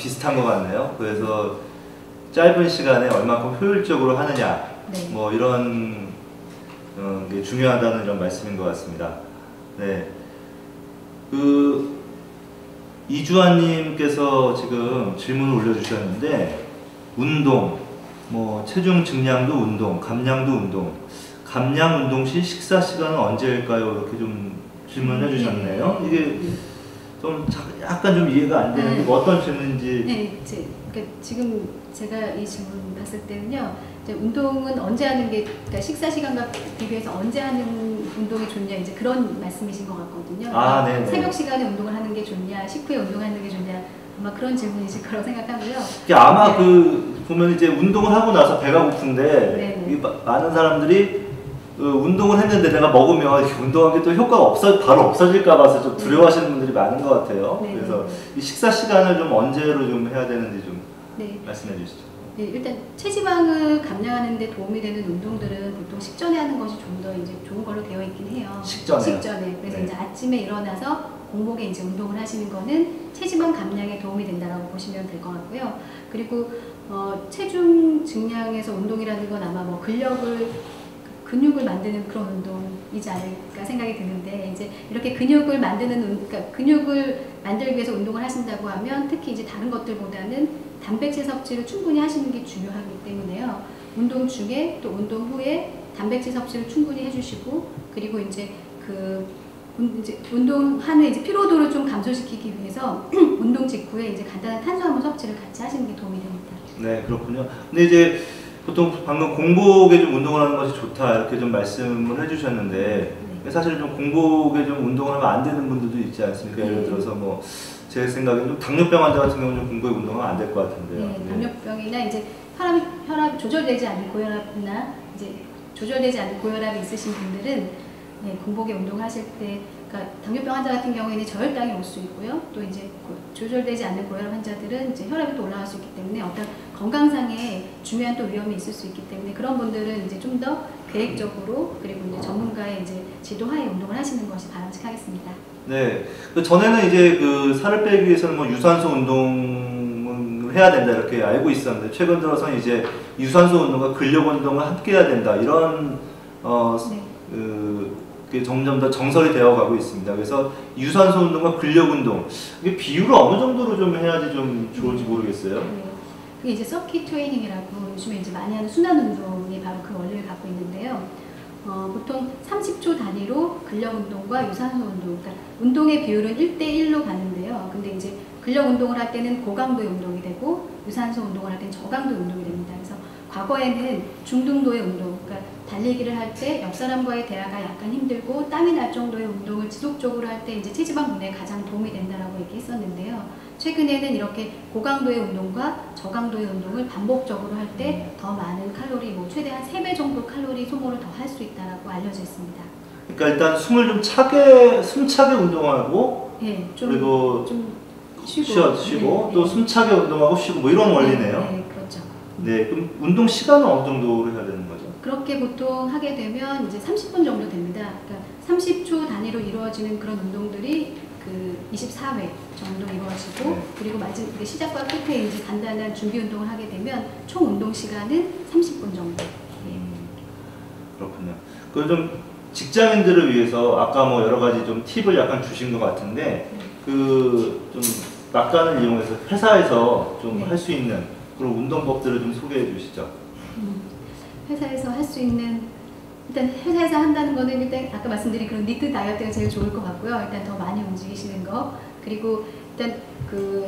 비슷한 것 같네요. 그래서 짧은 시간에 얼마큼 효율적으로 하느냐, 네. 뭐 이런 게 중요하다는 이런 말씀인 것 같습니다. 네, 이주환님께서 지금 질문을 올려주셨는데, 운동, 뭐 체중 증량도 운동, 감량도 운동, 감량 운동 시 식사 시간은 언제일까요? 이렇게 좀 질문해 주셨네요. 이게 좀 약간 좀 이해가 안 되는데 뭐 어떤 질문인지. 네, 그러니까 지금 제가 이 질문 봤을 때는요, 이제 운동은 언제 하는 게, 그러니까 식사 시간과 비교해서 언제 하는 운동이 좋냐, 이제 그런 말씀이신 것 같거든요. 아, 네. 새벽 시간에 운동을 하는 게 좋냐, 식후에 운동하는 게 좋냐, 아마 그런 질문이실 거라고 생각하고요. 아마 보면 이제 운동을 하고 나서 배가 고픈데 많은 사람들이 운동을 했는데 내가 먹으면 운동한 게 또 효과가 바로 없어질까 봐서 좀 두려워하시는 분들이 많은 것 같아요. 그래서 이 식사 시간을 좀 언제로 좀 해야 되는지 좀 말씀해 주시죠. 네, 일단 체지방을 감량하는 데 도움이 되는 운동들은 보통 식전에 하는 것이 좀 더 이제 좋은 걸로 되어 있긴 해요. 식전에. 그래서 이제 아침에 일어나서 공복에 이제 운동을 하시는 거는 체지방 감량에 도움이 된다라고 보시면 될 것 같고요. 그리고 체중 증량에서 운동이라는 건 아마 뭐 근육을 만드는 그런 운동이지 않을까 생각이 드는데, 이제 이렇게 근육을 그러니까 근육을 만들기 위해서 운동을 하신다고 하면 특히 이제 다른 것들보다는 단백질 섭취를 충분히 하시는 게 중요하기 때문에요. 운동 중에 또 운동 후에 단백질 섭취를 충분히 해주시고, 그리고 이제 운동하는 이제 피로도를 좀 감소시키기 위해서 운동 직후에 이제 간단한 탄수화물 섭취를 같이 하시는 게 도움이 됩니다. 네, 그렇군요. 근데 이제 보통 방금 공복에 좀 운동을 하는 것이 좋다 이렇게 좀 말씀을 해주셨는데, 사실 좀 공복에 좀 운동을 하면 안 되는 분들도 있지 않습니까? 예를 들어서 뭐 제 생각에는 좀 당뇨병 환자 같은 경우는 좀 공복에 운동하면 안 될 것 같은데요. 당뇨병이나 이제 혈압 조절되지 않는 고혈압이나 이제 조절되지 않는 고혈압이 있으신 분들은 공복에 운동하실 때, 그러니까 당뇨병 환자 같은 경우에는 저혈당이 올 수 있고요. 또 이제 조절되지 않는 고혈압 환자들은 이제 혈압이 또 올라갈 수 있기 때문에 어떤 건강상의 중요한 또 위험이 있을 수 있기 때문에 그런 분들은 이제 좀 더 계획적으로, 그리고 이제 전문가의 이제 지도하에 운동을 하시는 것이 바람직하겠습니다. 네, 전에는 이제 살을 빼기 위해서는 뭐 유산소 운동을 해야 된다 이렇게 알고 있었는데, 최근 들어서는 이제 유산소 운동과 근력 운동을 함께 해야 된다 이런 그게 점점 더 정설이 되어가고 있습니다. 그래서 유산소 운동과 근력 운동, 이게 비율을 어느 정도로 좀 해야지 좀 좋을지 모르겠어요. 그게 이제 서킷 트레이닝이라고 요즘에 이제 많이 하는 순환 운동이 바로 그 원리를 갖고 있는데요. 보통 30초 단위로 근력 운동과 유산소 운동, 그러니까 운동의 비율은 1대1로 가는데요. 근데 이제 근력 운동을 할 때는 고강도의 운동이 되고 유산소 운동을 할 때는 저강도 운동이 됩니다. 그래서 과거에는 중등도의 운동, 그러니까 달리기를 할 때 옆 사람과의 대화가 약간 힘들고 땀이 날 정도의 운동을 지속적으로 할 때 이제 체지방 분해에 가장 도움이 된다라고 얘기했었는데요. 최근에는 이렇게 고강도의 운동과 저강도의 운동을 반복적으로 할 때 더 많은 칼로리, 뭐 최대한 3배 정도 칼로리 소모를 더 할 수 있다라고 알려져 있습니다. 그러니까 일단 숨을 좀 숨차게 운동하고, 그리고 좀 쉬고, 또 숨차게 운동하고 쉬고, 뭐 이런 원리네요. 네, 그렇죠. 네, 그럼 운동 시간은 어느 정도로 해야 되는 거죠? 그렇게 보통 하게 되면 이제 30분 정도 됩니다. 그러니까 30초 단위로 이루어지는 그런 운동들이 24회 정도 이루어지고, 그리고 마지막 시작과 끝에 이제 간단한 준비 운동을 하게 되면 총 운동 시간은 30분 정도. 그렇군요. 좀 직장인들을 위해서 아까 뭐 여러 가지 좀 팁을 약간 주신 것 같은데, 좀 막간을 이용해서 회사에서 좀 할 수 있는 그런 운동법들을 좀 소개해 주시죠. 회사에서 할 수 있는, 일단 회사에서 한다는 거는 일단 아까 말씀드린 그런 니트 다이어트가 제일 좋을 것 같고요. 일단 더 많이 움직이시는 거, 그리고 일단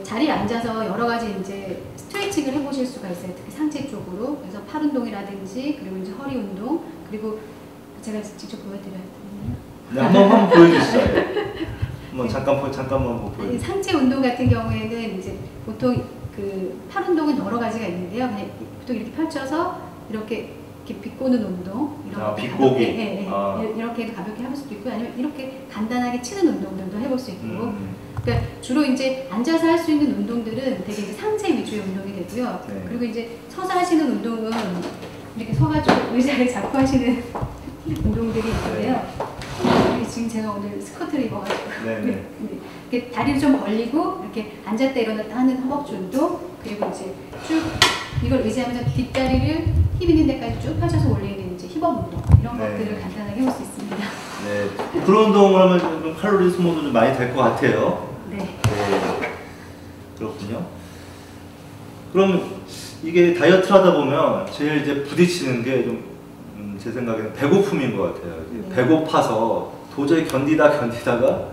자리에 앉아서 여러 가지 이제 스트레칭을 해보실 수가 있어요. 특히 상체 쪽으로. 그래서 팔 운동이라든지, 그리고 이제 허리 운동, 그리고 제가 직접 보여드려야 되나요? 네, 한번 보여주시죠. 한번 잠깐만 보여주세요. 상체 운동 같은 경우에는 이제 보통 팔 운동은 여러 가지가 있는데요. 그냥 보통 이렇게 펼쳐서 이렇게 비꼬는 운동, 비꼬기. 이렇게 해도 가볍게 해볼 수도 있고, 아니면 이렇게 간단하게 치는 운동들도 해볼 수 있고. 그러니까 주로 이제 앉아서 할 수 있는 운동들은 되게 이제 상체 위주의 운동이 되고요. 그리고 이제 서서 하시는 운동은 이렇게 서가지고 의자를 잡고 하시는 운동들이 있는데요. 지금 제가 오늘 스커트를 입어가지고 이렇게 다리를 좀 벌리고 이렇게 앉았다 일어났다 하는 허벅지 운동, 그리고 이제 쭉 이걸 의지하면서 뒷다리를 힙 있는 데까지 쭉 펼쳐서 올리는 이제 힙업 운동, 이런 네. 것들을 간단하게 해볼 수 있습니다. 네. 그런 운동을 하면 좀 칼로리 소모도 좀 많이 될 것 같아요. 네. 네. 그렇군요. 그럼 이게 다이어트를 하다 보면 제일 이제 부딪히는 게 좀 제 생각에는 배고픔인 것 같아요. 네. 배고파서 도저히 견디다가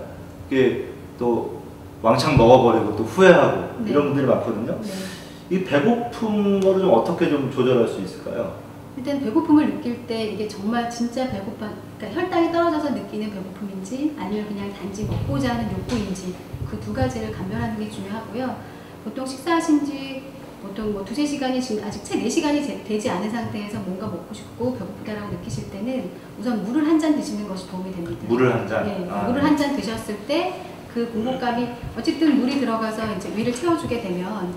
이게 또 왕창 먹어버리고 또 후회하고 네. 이런 분들이 많거든요. 네. 이 배고픈 거를 좀 어떻게 좀 조절할 수 있을까요? 일단 배고픔을 느낄 때 이게 정말 진짜 배고파, 그러니까 혈당이 떨어져서 느끼는 배고픔인지 아니면 그냥 단지 먹고자 하는 욕구인지 그 두 가지를 감별하는 게 중요하고요. 보통 식사하신 지 보통 뭐 2~3시간이 지금 아직 채 4시간이 되지 않은 상태에서 뭔가 먹고 싶고 배고프다라고 느끼실 때는 우선 물을 한 잔 드시는 것이 도움이 됩니다. 물을 한 잔? 네, 아, 물을 네. 한 잔 드셨을 때 그 공복감이 어쨌든 물이 들어가서 이제 위를 채워주게 되면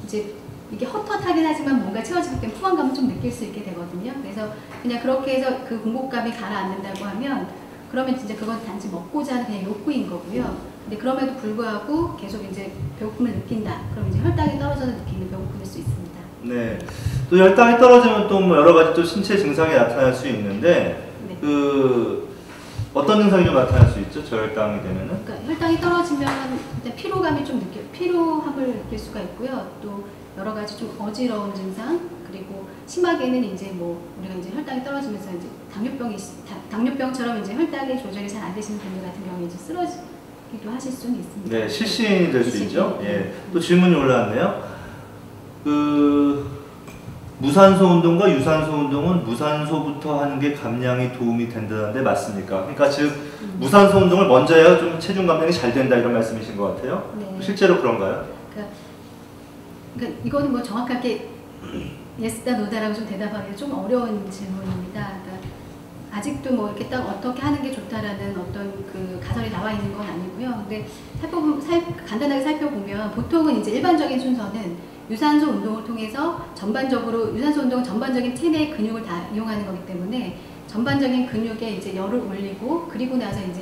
이제 이게 헛헛하긴 하지만 뭔가 채워질 때 포만감을 좀 느낄 수 있게 되거든요. 그래서 그냥 그렇게 해서 그 공복감이 가라앉는다고 하면 그러면 진짜 그건 단지 먹고자 하는 그냥 욕구인 거고요. 근데 그럼에도 불구하고 계속 이제 배고픔을 느낀다. 그럼 이제 혈당이 떨어져서 느끼는 배고픔일 수 있습니다. 네. 또 혈당이 떨어지면 또 뭐 여러 가지 또 신체 증상이 나타날 수 있는데 네. 그 어떤 증상이 좀 나타날 수 있죠? 저혈당이 되면은? 그러니까 혈당이 떨어지면 일단 피로감이 좀 피로함을 느낄 수가 있고요. 또 여러 가지 좀 어지러운 증상, 그리고 심하게는 이제 뭐 우리가 이제 혈당이 떨어지면서 이제 당뇨병처럼 이제 혈당이 조절이 잘 안 되시는 분들 같은 경우에 이제 쓰러지기도 하실 수는 있습니다. 네, 실신이 될 수 실신이. 있죠. 예. 또 질문이 올라왔네요. 그 무산소 운동과 유산소 운동은 무산소부터 하는 게 감량이 도움이 된다는데 맞습니까? 그러니까 즉 무산소 운동을 먼저 해야 좀 체중 감량이 잘 된다 이런 말씀이신 것 같아요. 네. 실제로 그런가요? 그러니까 이거는 뭐 정확하게 예스다 노다라고 좀 대답하기가 좀 어려운 질문입니다. 그러니까 아직도 뭐 이렇게 딱 어떻게 하는 게 좋다라는 어떤 그 가설이 나와 있는 건 아니고요. 근데 간단하게 살펴보면 보통은 이제 일반적인 순서는 유산소 운동을 통해서 전반적으로 유산소 운동은 전반적인 체내 근육을 다 이용하는 거기 때문에 전반적인 근육에 이제 열을 올리고 그리고 나서 이제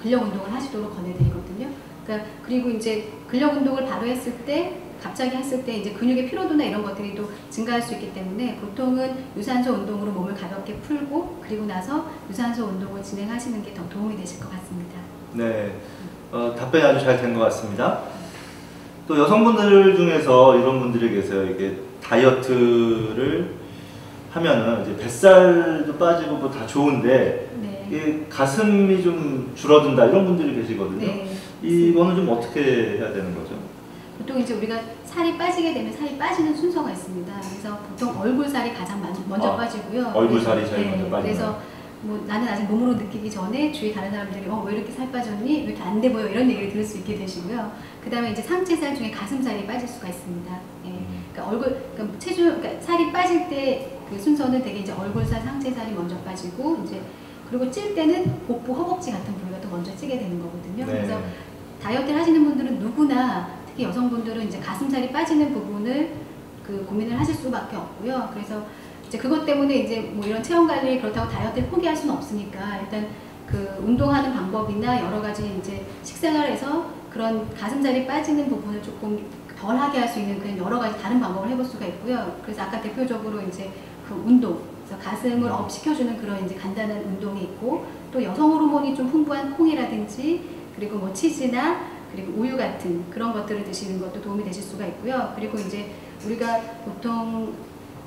근력 운동을 하시도록 권해드리거든요. 그러니까 그리고 이제 근력 운동을 바로 했을 때 갑자기 했을 때 이제 근육의 피로도나 이런 것들이 또 증가할 수 있기 때문에 보통은 유산소 운동으로 몸을 가볍게 풀고 그리고 나서 유산소 운동을 진행하시는 게 더 도움이 되실 것 같습니다. 네, 답변이 아주 잘 된 것 같습니다. 또 여성분들 중에서 이런 분들이 계세요. 이게 다이어트를 하면은 이제 뱃살도 빠지고 뭐 다 좋은데 네. 이게 가슴이 좀 줄어든다 이런 분들이 계시거든요. 네. 이거는 좀 어떻게 해야 되는 거죠? 보통 이제 우리가 살이 빠지게 되면 살이 빠지는 순서가 있습니다. 그래서 보통 얼굴살이 가장 먼저 빠지고요. 얼굴살이 제일 네, 먼저 빠지는. 그래서 뭐 나는 아직 몸으로 느끼기 전에 주위 다른 사람들이 왜 이렇게 살 빠졌니? 왜 이렇게 안 돼 보여? 이런 얘기를 들을 수 있게 되시고요. 그 다음에 이제 상체살 중에 가슴살이 빠질 수가 있습니다. 예. 그러니까 그러니까 살이 빠질 때 그 순서는 되게 이제 얼굴살, 상체살이 먼저 빠지고 이제 그리고 찔 때는 복부, 허벅지 같은 부위가 또 먼저 찌게 되는 거거든요. 네. 그래서 다이어트를 하시는 분들은 누구나 특히 여성분들은 이제 가슴살이 빠지는 부분을 그 고민을 하실 수밖에 없고요. 그래서 이제 그것 때문에 이제 뭐 이런 체형 관리 그렇다고 다이어트를 포기할 수는 없으니까 일단 그 운동하는 방법이나 여러 가지 이제 식생활에서 그런 가슴살이 빠지는 부분을 조금 덜하게 할 수 있는 그런 여러 가지 다른 방법을 해볼 수가 있고요. 그래서 아까 대표적으로 이제 그 운동, 그래서 가슴을 업 시켜주는 그런 이제 간단한 운동이 있고 또 여성 호르몬이 좀 풍부한 콩이라든지 그리고 뭐 치즈나 그리고 우유 같은 그런 것들을 드시는 것도 도움이 되실 수가 있고요. 그리고 이제 우리가 보통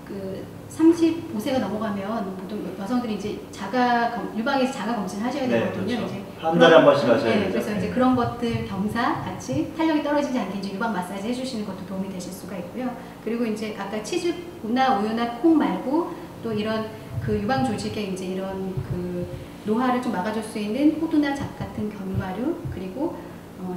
그 35세가 넘어가면 보통 여성들이 이제 유방에서 자가 검진을 하셔야 되거든요. 네, 그렇죠. 이제 한 달에 한 번씩 하셔야 네, 되죠. 그래서 이제 그런 것들 겸사 같이 탄력이 떨어지지 않게 이제 유방 마사지 해주시는 것도 도움이 되실 수가 있고요. 그리고 이제 아까 치즈나 우유나 콩 말고 또 이런 그 유방 조직에 이제 이런 그 노화를 좀 막아줄 수 있는 호두나 잣 같은 견과류 그리고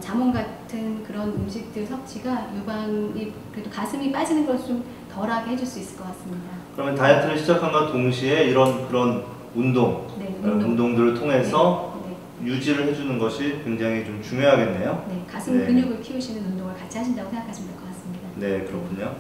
자몽 같은 그런 음식들 섭취가 유방이 그래도 가슴이 빠지는 걸 좀 덜하게 해줄 수 있을 것 같습니다. 그러면 다이어트를 시작한과 동시에 그런 운동들을 통해서 유지를 해주는 것이 굉장히 좀 중요하겠네요. 네, 가슴 근육을 키우시는 운동을 같이 하신다고 생각하시면 될 것 같습니다. 네, 그렇군요.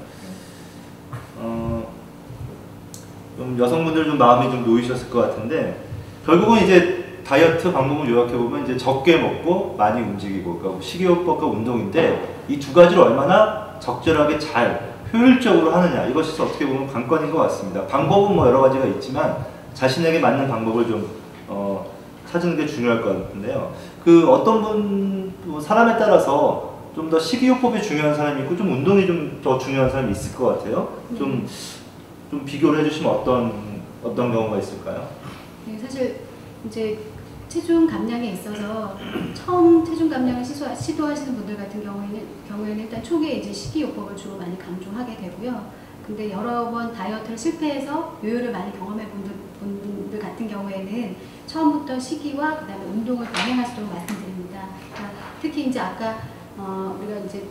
좀 여성분들 좀 마음이 좀 놓이셨을 것 같은데 결국은 이제 다이어트 방법을 요약해보면 이제 적게 먹고 많이 움직이고, 그러니까 식이요법과 운동인데 이 두 가지를 얼마나 적절하게 잘 효율적으로 하느냐, 이것이 어떻게 보면 관건인 것 같습니다. 방법은 뭐 여러 가지가 있지만 자신에게 맞는 방법을 좀 찾는 게 중요할 것 같은데요. 그 어떤 분 사람에 따라서 좀 더 식이요법이 중요한 사람이 있고 좀 운동이 좀 더 중요한 사람이 있을 것 같아요. 좀 비교를 해주시면 어떤 경우가 있을까요? 네, 사실 이제 체중 감량에 있어서 처음 체중 감량을 시도하시는 분들 같은 경우에는 일단 초기에 이제 식이요법을 주로 많이 강조하게 되고요. 근데 여러 번 다이어트를 실패해서 요요를 많이 경험해 본 분들 같은 경우에는 처음부터 식이와 그다음에 운동을 병행하시도록 말씀드립니다. 그러니까 특히 이제 아까 우리가 이제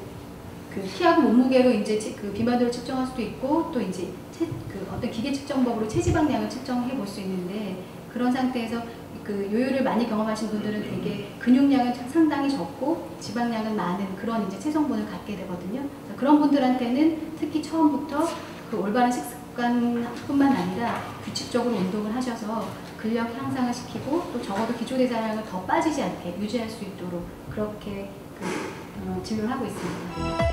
그 키하고 몸무게로 이제 그 비만도를 측정할 수도 있고, 또 이제 그 어떤 기계 측정법으로 체지방량을 측정해 볼 수 있는데, 그런 상태에서 그 요요를 많이 경험하신 분들은 되게 근육량은 상당히 적고 지방량은 많은 그런 이제 체성분을 갖게 되거든요. 그런 분들한테는 특히 처음부터 그 올바른 식습관뿐만 아니라 규칙적으로 운동을 하셔서 근력 향상을 시키고, 또 적어도 기초대사량을 더 빠지지 않게 유지할 수 있도록 그렇게 진료를 하고 있습니다.